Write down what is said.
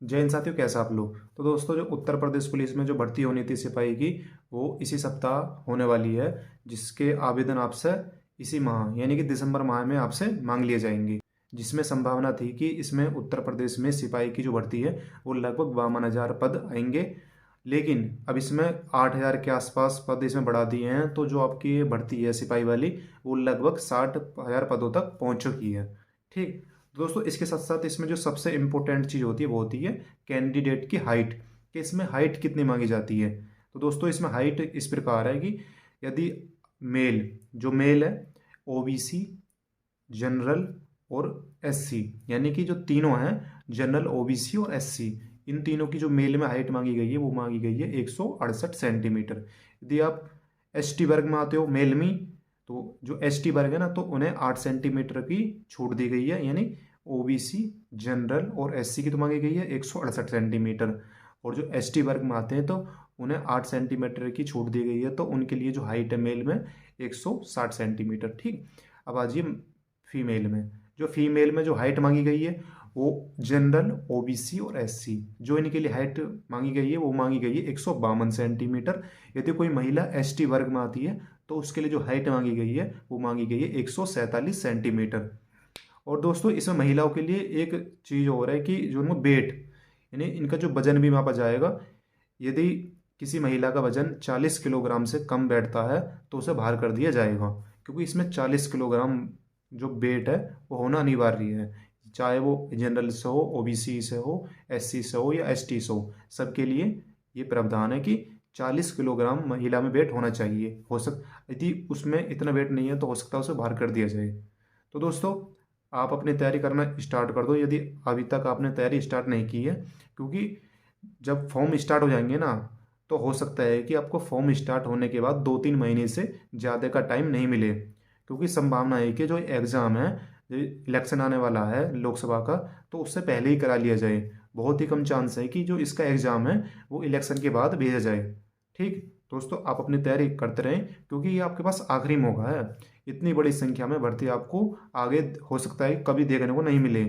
जय हिंद साथियों, कैसा आप लोग। तो दोस्तों, जो उत्तर प्रदेश पुलिस में जो भर्ती होनी थी सिपाही की, वो इसी सप्ताह होने वाली है। जिसके आवेदन आपसे इसी माह यानी कि दिसंबर माह में आपसे मांग लिए जाएंगे। जिसमें संभावना थी कि इसमें उत्तर प्रदेश में सिपाही की जो भर्ती है वो लगभग 52,000 पद आएंगे। लेकिन अब इसमें 8,000 के आसपास पद इसमें बढ़ा दिए हैं, तो जो आपकी ये भर्ती है सिपाही वाली, वो लगभग 60,000 पदों तक पहुंच चुकी है। ठीक। दोस्तों, इसके साथ साथ इसमें जो सबसे इम्पोर्टेंट चीज़ होती है वो होती है कैंडिडेट की हाइट, कि इसमें हाइट कितनी मांगी जाती है। तो दोस्तों, इसमें हाइट इस प्रकार है कि यदि मेल, जो मेल है, ओबीसी, जनरल और एससी, यानी कि जो तीनों हैं, जनरल, ओबीसी और एससी, इन तीनों की जो मेल में हाइट मांगी गई है वो मांगी गई है 168 सेंटीमीटर। यदि आप एसटी वर्ग में आते हो, मेल में, तो जो एसटी वर्ग है ना, तो उन्हें 8 सेंटीमीटर की छूट दी गई है। यानी ओबीसी, जनरल और एससी की तो मांगी गई है 168 सेंटीमीटर। और जो एसटी वर्ग में आते हैं तो उन्हें 8 सेंटीमीटर की छूट दी गई है, तो उनके लिए जो हाइट है मेल में 160 सेंटीमीटर। ठीक। अब आ जाइए फीमेल में। जो फीमेल में जो हाइट मांगी गई है वो जनरल, ओबीसी और एससी, जो इनके लिए हाइट मांगी गई है वो मांगी गई है 152 सेंटीमीटर। यदि कोई महिला एसटी वर्ग में आती है तो उसके लिए जो हाइट मांगी गई है वो मांगी गई है 147 सेंटीमीटर। और दोस्तों, इसमें महिलाओं के लिए एक चीज़ और है कि जो उनको वेट, यानी इनका जो वजन भी मापा जाएगा। यदि किसी महिला का वजन 40 किलोग्राम से कम बैठता है तो उसे बाहर कर दिया जाएगा, क्योंकि इसमें 40 किलोग्राम जो वेट है वो होना अनिवार्य है। चाहे वो जनरल से हो, ओबीसी से हो, एससी से हो या एसटी से हो, सबके लिए ये प्रावधान है कि 40 किलोग्राम महिला में वेट होना चाहिए। यदि उसमें इतना वेट नहीं है तो हो सकता है उसे बाहर कर दिया जाए। तो दोस्तों, आप अपनी तैयारी करना स्टार्ट कर दो यदि अभी तक आपने तैयारी स्टार्ट नहीं की है, क्योंकि जब फॉर्म स्टार्ट हो जाएंगे ना, तो हो सकता है कि आपको फॉर्म स्टार्ट होने के बाद 2-3 महीने से ज़्यादा का टाइम नहीं मिले, क्योंकि संभावना है कि जो एग्ज़ाम है, जो इलेक्शन आने वाला है लोकसभा का, तो उससे पहले ही करा लिया जाए। बहुत ही कम चांस है कि जो इसका एग्ज़ाम है वो इलेक्शन के बाद भेजा जाए। ठीक। दोस्तों, आप अपनी तैयारी करते रहें, क्योंकि ये आपके पास आखिरी मौका है। इतनी बड़ी संख्या में भर्ती आपको आगे हो सकता है कभी देखने को नहीं मिले।